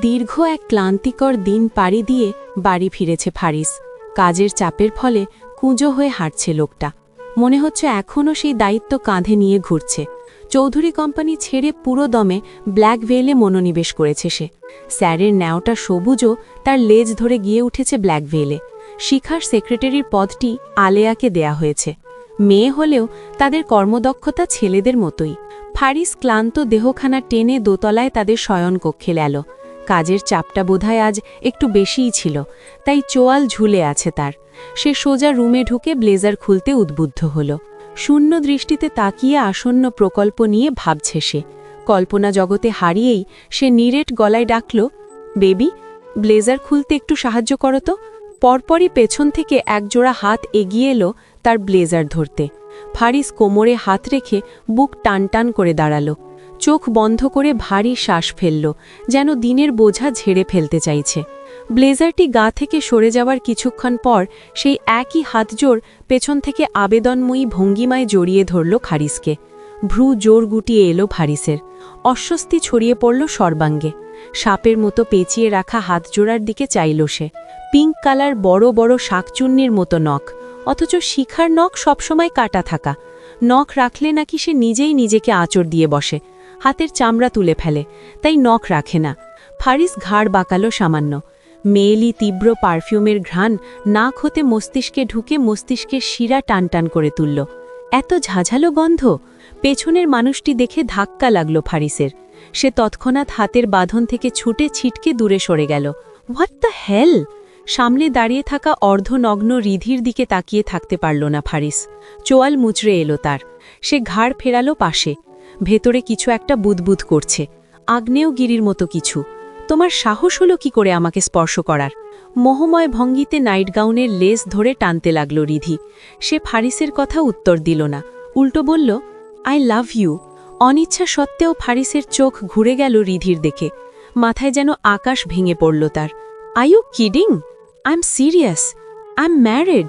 দীর্ঘ এক ক্লান্তিকর দিন পাড়ি দিয়ে বাড়ি ফিরেছে ফারিস। কাজের চাপের ফলে কুঁজো হয়ে হাঁটছে লোকটা। মনে হচ্ছে এখনও সেই দায়িত্ব কাঁধে নিয়ে ঘুরছে। চৌধুরী কোম্পানি ছেড়ে পুরো দমে ব্ল্যাক ভেলে মনোনিবেশ করেছে সে। স্যারের ন্যাওটা সবুজও তার লেজ ধরে গিয়ে উঠেছে ব্ল্যাক ভেলে। শিখার সেক্রেটারির পদটি আলেয়াকে দেয়া হয়েছে। মেয়ে হলেও তাদের কর্মদক্ষতা ছেলেদের মতোই। ফারিস ক্লান্ত দেহখানা টেনে দোতলায় তাদের শয়নকক্ষে এল। কাজের চাপটা বোধহয় আজ একটু বেশিই ছিল, তাই চোয়াল ঝুলে আছে তার। সে সোজা রুমে ঢুকে ব্লেজার খুলতে উদ্বুদ্ধ হল। শূন্য দৃষ্টিতে তাকিয়ে আসন্ন প্রকল্প নিয়ে ভাবছে সে। কল্পনা জগতে হারিয়েই সে নিরেট গলায় ডাকল, বেবি, ব্লেজার খুলতে একটু সাহায্য করো তো। পরপরই পেছন থেকে একজোড়া হাত এগিয়ে এলো তার ব্লেজার ধরতে। ফারিস কোমরে হাত রেখে বুক টানটান করে দাঁড়াল। চোখ বন্ধ করে ভারী শ্বাস ফেলল, যেন দিনের বোঝা ঝেড়ে ফেলতে চাইছে। ব্লেজারটি গা থেকে সরে যাওয়ার কিছুক্ষণ পর সেই একই হাতজোড় পেছন থেকে আবেদনময়ী ভঙ্গিমায় জড়িয়ে ধরল খারিসকে। ভ্রু জোর গুটিয়ে এলো ফারিসের। অস্বস্তি ছড়িয়ে পড়ল সর্বাঙ্গে। সাপের মতো পেঁচিয়ে রাখা হাতজোড়ার দিকে চাইল সে। পিঙ্ক কালার বড় বড় শাকচুন্নির মতো নখ, অথচ শিখার নখ সবসময় কাটা থাকা। নখ রাখলে নাকি সে নিজেই নিজেকে আঁচড় দিয়ে বসে, হাতের চামড়া তুলে ফেলে, তাই নখ রাখে না। ফারিস ঘাড় বাঁকালো সামান্য। মেয়েলি তীব্র পারফিউমের ঘ্রাণ নাক হতে মস্তিষ্কে ঢুকে মস্তিষ্কের শিরা টানটান করে তুলল। এত ঝাঝালো গন্ধ! পেছনের মানুষটি দেখে ধাক্কা লাগল ফারিসের। সে তৎক্ষণাৎ হাতের বাঁধন থেকে ছুটে ছিটকে দূরে সরে গেল। What the hell! সামনে দাঁড়িয়ে থাকা অর্ধনগ্ন রিধির দিকে তাকিয়ে থাকতে পারল না ফারিস। চোয়াল মুচড়ে এলো তার। সে ঘাড় ফেরালো পাশে। ভেতরে কিছু একটা বুদবুদ করছে, আগ্নেয়গিরির মতো কিছু। তোমার সাহস হলো কি করে আমাকে স্পর্শ করার? মোহময় ভঙ্গিতে নাইট গাউনের লেস ধরে টানতে লাগল রিধি। সে ফারিসের কথা উত্তর দিল না, উল্টো বলল, আই লাভ ইউ। অনিচ্ছা সত্ত্বেও ফারিসের চোখ ঘুরে গেল রিধির দেখে। মাথায় যেন আকাশ ভেঙে পড়ল তার। Are you kidding? I am serious. I am married.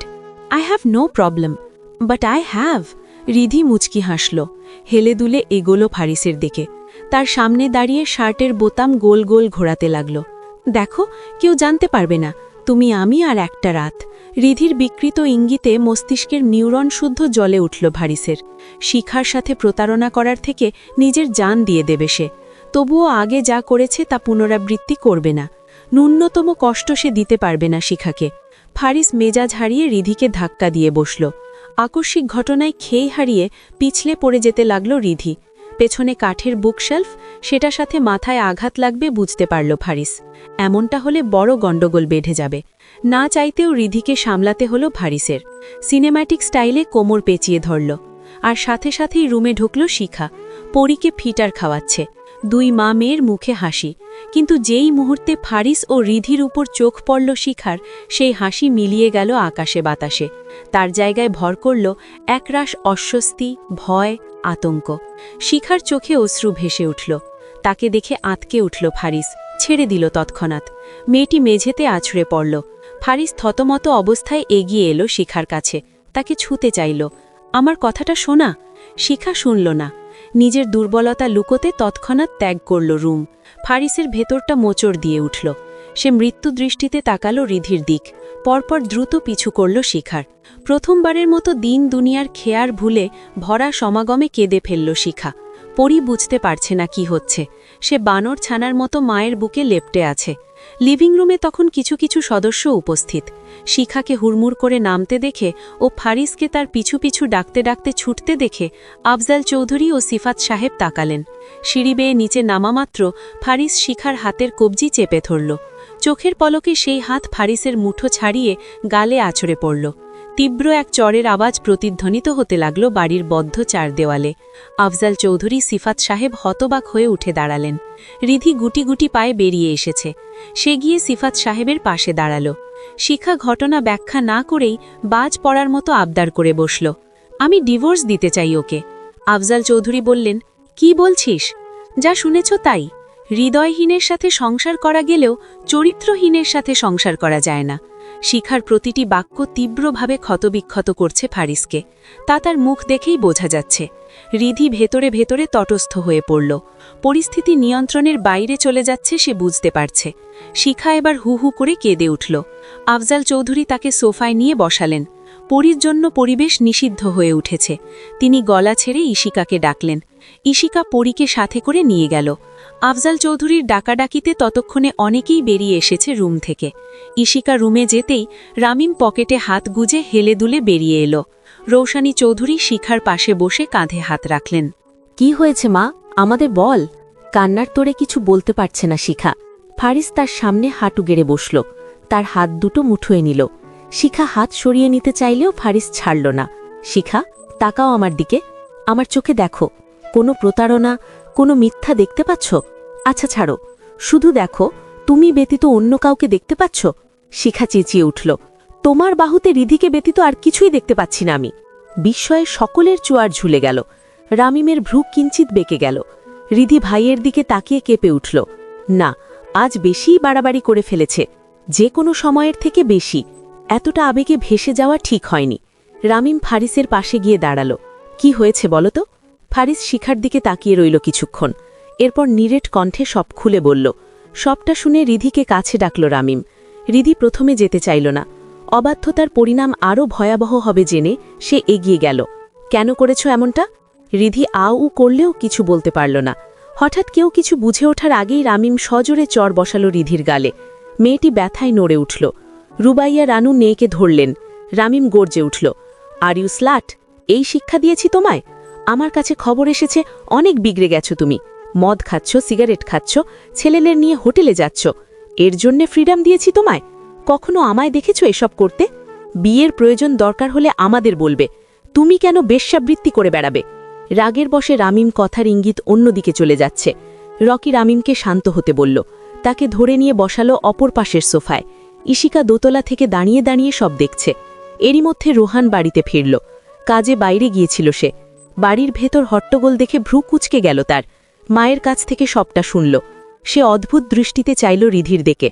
I have no problem, but I have. Riddhi মুচকি হাসল। হেলে দুলে এগোলো ফারিসের দিকে। তার সামনে দাঁড়িয়ে শার্টের বোতাম গোল গোল ঘোরাতে লাগল। দেখো, কেউ জানতে পারবে না, তুমি, আমি আর একটা রাত। রিধির বিকৃত ইঙ্গিতে মস্তিষ্কের নিউরন শুদ্ধ জ্বলে উঠল ফারিসের। শিখার সাথে প্রতারণা করার থেকে নিজের জান দিয়ে দেবে সে। তবুও আগে যা করেছে তা পুনরাবৃত্তি করবে না। ন্যূনতম কষ্ট সে দিতে পারবে না শিখাকে। ফারিস মেজাজ হারিয়ে রিধিকে ধাক্কা দিয়ে বসল। আকস্মিক ঘটনায় খেই হারিয়ে পিছলে পড়ে যেতে লাগল রিধি। পেছনে কাঠের বুকশেলফ, সেটার সাথে মাথায় আঘাত লাগবে বুঝতে পারল ফারিস। এমনটা হলে বড় গণ্ডগোল বেঁধে যাবে। না চাইতেও রিধিকে সামলাতে হলো ফারিসের। সিনেম্যাটিক স্টাইলে কোমর পেঁচিয়ে ধরল। আর সাথে সাথেই রুমে ঢুকল শিখা। পরীকে ফিটার খাওয়াচ্ছে। দুই মা মেয়ের মুখে হাসি। কিন্তু যেই মুহূর্তে ফারিস ও রিধির উপর চোখ পড়ল শিখার, সেই হাসি মিলিয়ে গেল আকাশে বাতাসে। তার জায়গায় ভর করল একরাশ অস্বস্তি, ভয়, আতঙ্ক। শিখার চোখে অশ্রু ভেসে উঠল। তাকে দেখে আঁতকে উঠল ফারিস। ছেড়ে দিল তৎক্ষণাৎ। মেয়েটি মেঝেতে আছড়ে পড়ল। ফারিস থতমত অবস্থায় এগিয়ে এলো শিখার কাছে। তাকে ছুঁতে চাইল। আমার কথাটা শোনা। শিখা শুনল না। নিজের দুর্বলতা লুকোতে তৎক্ষণাৎ ত্যাগ করল রুম। ফারিসের ভেতরটা মোচড় দিয়ে উঠল। সে মৃত্যু দৃষ্টিতে তাকালো রিধির দিক। পরপর দ্রুত পিছু করল শিখার। প্রথমবারের মতো দিন দুনিয়ার খেয়ার ভুলে ভরা সমাগমে কেঁদে ফেলল শিখা। পরি বুঝতে পারছে না কি হচ্ছে। সে বানর ছানার মতো মায়ের বুকে লেপ্টে আছে। লিভিং রুমে তখন কিছু কিছু সদস্য উপস্থিত। শিখাকে হুড়মুড় করে নামতে দেখে ও ফারিসকে তার পিছু পিছু ডাকতে ডাকতে ছুটতে দেখে আফজাল চৌধুরী ও সিফাত সাহেব তাকালেন। সিঁড়ি বেয়ে নিচে নামামাত্র ফারিস শিখার হাতের কবজি চেপে ধরল। চোখের পলকে সেই হাত ফারিসের মুঠো ছাড়িয়ে গালে আছড়ে পড়ল। তীব্র এক চরের আওয়াজ প্রতিধ্বনিত হতে লাগল বাড়ির বদ্ধ চার দেওয়ালে। আফজাল চৌধুরী সিফাত সাহেব হতবাক হয়ে উঠে দাঁড়ালেন। রিধি গুটি গুটি পায়ে বেরিয়ে এসেছে। সে গিয়ে সিফাত সাহেবের পাশে দাঁড়াল। শিখা ঘটনা ব্যাখ্যা না করেই বাজ পড়ার মতো আবদার করে বসল। আমি ডিভোর্স দিতে চাই ওকে। আফজাল চৌধুরী বললেন, কি বলছিস? যা শুনেছ তাই। হৃদয়হীনের সাথে সংসার করা গেলেও চরিত্রহীনের সাথে সংসার করা যায় না। শিখার প্রতিটি বাক্য তীব্রভাবে ক্ষতবিক্ষত করছে ফারিসকে। তা তার মুখ দেখেই বোঝা যাচ্ছে। রিধি ভেতরে ভেতরে তটস্থ হয়ে পড়ল। পরিস্থিতি নিয়ন্ত্রণের বাইরে চলে যাচ্ছে সে বুঝতে পারছে। শিখা এবার হু হু করে কেঁদে উঠল। আফজাল চৌধুরী তাকে সোফায় নিয়ে বসালেন। পরীর জন্য পরিবেশ নিষিদ্ধ হয়ে উঠেছে। তিনি গলা ছেড়ে ইশিকাকে ডাকলেন। ইশিকা পরীকে সাথে করে নিয়ে গেল। আফজাল চৌধুরীর ডাকাডাকিতে ততক্ষণে অনেকেই বেরিয়ে এসেছে রুম থেকে। ইশিকা রুমে যেতেই রামিম পকেটে হাত গুজে হেলে দুলে বেরিয়ে এলো। রৌশানী চৌধুরী শিখার পাশে বসে কাঁধে হাত রাখলেন। কি হয়েছে মা, আমাদের বল। কান্নার তোরে কিছু বলতে পারছে না শিখা। ফারিস তার সামনে হাঁটু গেড়ে বসল, তার হাত দুটো মুঠোয় নিল। শিখা হাত সরিয়ে নিতে চাইলেও ফারিস ছাড়ল না। শিখা, তাকাও আমার দিকে, আমার চোখে দেখো। কোনো প্রতারণা, কোনো মিথ্যা দেখতে পাচ্ছ? আচ্ছা ছাড়ো, শুধু দেখো, তুমি ব্যতীত অন্য কাউকে দেখতে পাচ্ছ? শিখা চেঁচিয়ে উঠল। তোমার বাহুতে রিধিকে ব্যতীত আর কিছুই দেখতে পাচ্ছি না আমি। বিস্ময়ে সকলের চোয়ার ঝুলে গেল। রামিমের ভ্রু কিঞ্চিত বেঁকে গেল। রিধি ভাইয়ের দিকে তাকিয়ে কেঁপে উঠল। না, আজ বেশিই বাড়াবাড়ি করে ফেলেছে, যে কোনো সময়ের থেকে বেশি। এতটা আবেগে ভেসে যাওয়া ঠিক হয়নি। রামিম ফারিসের পাশে গিয়ে দাঁড়ালো। কি হয়েছে বলো তো? ফারিস শিখার দিকে তাকিয়ে রইল কিছুক্ষণ। এরপর নিরেট কণ্ঠে সব খুলে বলল। সবটা শুনে রিধিকে কাছে ডাকল রামিম। রিধি প্রথমে যেতে চাইল না। অবাধ্যতার পরিণাম আরও ভয়াবহ হবে জেনে সে এগিয়ে গেল। কেন করেছ এমনটা? রিধি আউ করলেও কিছু বলতে পারল না। হঠাৎ কেউ কিছু বুঝে ওঠার আগেই রামিম সজোরে চর বসালো রিধির গালে। মেয়েটি ব্যথায় নড়ে উঠল। রুবাইয়া রানু মেয়েকে ধরলেন। রামিম গর্জে উঠল। আর ইউ স্লাট, এই শিক্ষা দিয়েছি তোমায়? আমার কাছে খবর এসেছে অনেক বিগড়ে গেছো তুমি। মদ খাচ্ছ, সিগারেট খাচ্ছ, ছেলেদের নিয়ে হোটেলে যাচ্ছ। এর জন্যে ফ্রিডম দিয়েছি তোমায়? কখনো আমায় দেখেছ এসব করতে? বিয়ের প্রয়োজন দরকার হলে আমাদের বলবে। তুমি কেন বেশ্যাবৃত্তি করে বেড়াবে? রাগের বশে রামিম কথার ইঙ্গিত অন্যদিকে চলে যাচ্ছে। রকি রামিমকে শান্ত হতে বলল। তাকে ধরে নিয়ে বসালো অপর পাশের সোফায়। ইশিকা দোতলা থেকে দাঁড়িয়ে দাঁড়িয়ে সব দেখছে। এরই মধ্যে রোহান বাড়িতে ফিরল। কাজে বাইরে গিয়েছিল সে। বাড়ির ভেতর হট্টগোল দেখে ভ্রু কুঁচকে গেল তার। মায়ের কাছ থেকে সবটা শুনল। সে অদ্ভুত দৃষ্টিতে চাইল রিধির দিকে।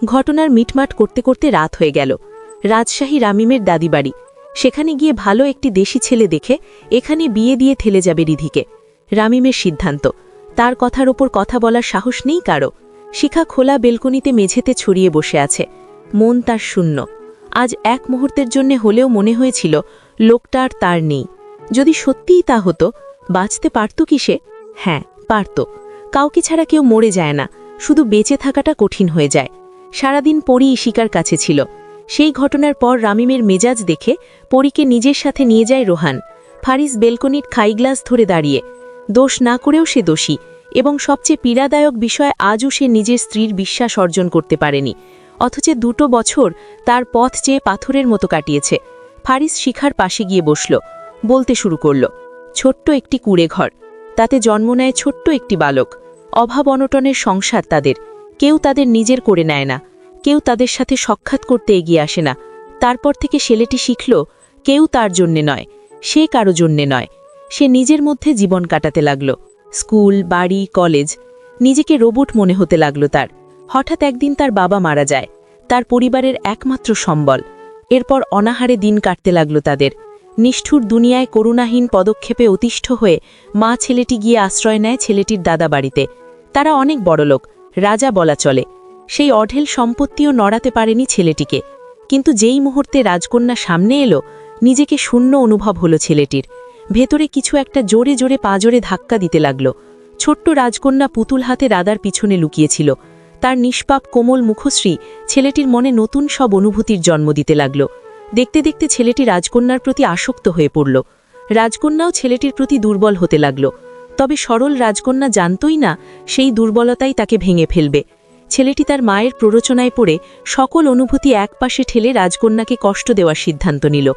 ঘটনার মিটমাট করতে করতে রাত হয়ে গেল। রাজশাহী রামিমের দাদি বাড়ি। সেখানে গিয়ে ভালো একটি দেশি ছেলে দেখে এখানে বিয়ে দিয়ে ঠেলে যাবে রিধিকে। রামিমের সিদ্ধান্ত। তার কথার ওপর কথা বলার সাহস নেই কারো। শিখা খোলা বেলকনিতে মেঝেতে ছড়িয়ে বসে আছে। মন তার শূন্য। আজ এক মুহূর্তের জন্য হলেও মনে হয়েছিল লোকটা আর তার নেই। যদি সত্যিই তা হতো, বাঁচতে পারত কি সে? হ্যাঁ, পারত। কাউকে ছাড়া কেউ মরে যায় না, শুধু বেঁচে থাকাটা কঠিন হয়ে যায়। সারাদিন পরী ইশিকার কাছে ছিল। সেই ঘটনার পর রামিমের মেজাজ দেখে পরীকে নিজের সাথে নিয়ে যায় রোহান। ফারিস বেলকনির খাইগ্লাস ধরে দাঁড়িয়ে। দোষ না করেও সে দোষী, এবং সবচেয়ে পীড়াদায়ক বিষয় আজও সে নিজের স্ত্রীর বিশ্বাস অর্জন করতে পারেনি। অথচ 2 বছর তার পথ চেয়ে পাথরের মতো কাটিয়েছে। ফারিস শিখার পাশে গিয়ে বসল। বলতে শুরু করল। ছোট্ট একটি কুঁড়ে ঘর, তাতে জন্ম নেয় ছোট্ট একটি বালক। অভাব অনটনের সংসার তাদের। কেউ তাদের নিজের করে নেয় না, কেউ তাদের সাথে সাক্ষাৎ করতে এগিয়ে আসে না। তারপর থেকে ছেলেটি শিখল, কেউ তার জন্যে নয়, সে কারো জন্যে নয়। সে নিজের মধ্যে জীবন কাটাতে লাগল। স্কুল, বাড়ি, কলেজ। নিজেকে রোবট মনে হতে লাগল তার। হঠাৎ একদিন তার বাবা মারা যায়, তার পরিবারের একমাত্র সম্বল। এরপর অনাহারে দিন কাটতে লাগল তাদের। নিষ্ঠুর দুনিয়ায় করুণাহীন পদক্ষেপে অতিষ্ঠ হয়ে মা ছেলেটি গিয়ে আশ্রয় নেয় ছেলেটির দাদা বাড়িতে। তারা অনেক বড়লোক, রাজা বলা চলে। সেই অঢেল সম্পত্তিও নড়াতে পারেনি ছেলেটিকে। কিন্তু যেই মুহূর্তে রাজকন্যা সামনে এলো, নিজেকে শূন্য অনুভব হলো ছেলেটির। ভেতরে কিছু একটা জোরে জোরে পাজরে ধাক্কা দিতে লাগল। ছোট্ট রাজকন্যা পুতুল হাতে দাদার পিছনে লুকিয়েছিল। তার নিষ্পাপ কোমল মুখশ্রী ছেলেটির মনে নতুন সব অনুভূতির জন্ম দিতে লাগল। দেখতে দেখতে ছেলেটি রাজকন্যার প্রতি আসক্ত হয়ে পড়ল। রাজকন্যাও ছেলেটির প্রতি দুর্বল হতে লাগল। তবে সরল রাজকন্যা জানতই না সেই দুর্বলতাই তাকে ভেঙে ফেলবে। ছেলেটি তার মায়ের প্ররোচনায় পড়ে সকল অনুভূতি একপাশে ঠেলে রাজকন্যাকে কষ্ট দেওয়ার সিদ্ধান্ত নিল।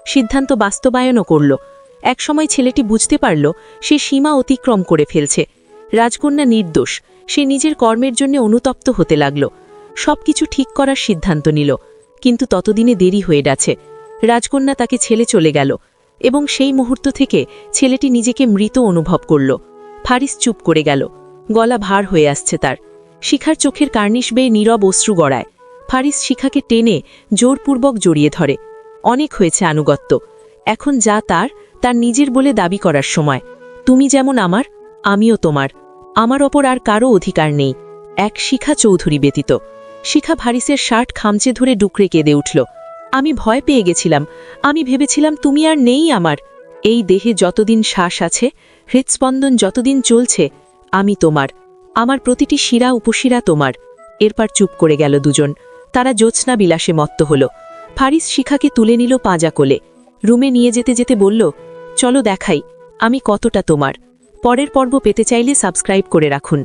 সিদ্ধান্ত বাস্তবায়নও করল। একসময় ছেলেটি বুঝতে পারল সে সীমা অতিক্রম করে ফেলছে। রাজকন্যা নির্দোষ, সে নিজের কর্মের জন্য অনুতপ্ত হতে লাগল। সবকিছু ঠিক করার সিদ্ধান্ত নিল, কিন্তু ততদিনে দেরি হয়ে গেছে। রাজকন্যা তাকে ছেলে চলে গেল, এবং সেই মুহূর্ত থেকে ছেলেটি নিজেকে মৃত অনুভব করল। ফারিস চুপ করে গেল। গলা ভার হয়ে আসছে তার। শিখার চোখের কার্নিশ বেয়ে নীরব অশ্রু গড়ায়। ফারিস শিখাকে টেনে জোরপূর্বক জড়িয়ে ধরে। অনেক হয়েছে আনুগত্য, এখন যা তার নিজের বলে দাবি করার সময়। তুমি যেমন আমার, আমিও তোমার। আমার ওপর আর কারও অধিকার নেই, এক শিখা চৌধুরী ব্যতীত। শিখা ফারিসের শার্ট খামচে ধরে ডুকরে কেঁদে উঠল। আমি ভয় পেয়ে গেছিলাম, আমি ভেবেছিলাম তুমি আর নেই আমার। এই দেহে যতদিন শ্বাস আছে, হৃৎস্পন্দন যতদিন চলছে, আমি তোমার। আমার প্রতিটি শিরা উপশিরা তোমার। এরপর চুপ করে গেল দুজন। তারা জ্যোৎস্না বিলাসে মত্ত হল। ফারিস শিখাকে তুলে নিল পাঁজা কোলে। রুমে নিয়ে যেতে যেতে বলল, চলো দেখাই আমি কতটা তোমার। পরের পর্ব পেতে চাইলে সাবস্ক্রাইব করে রাখুন।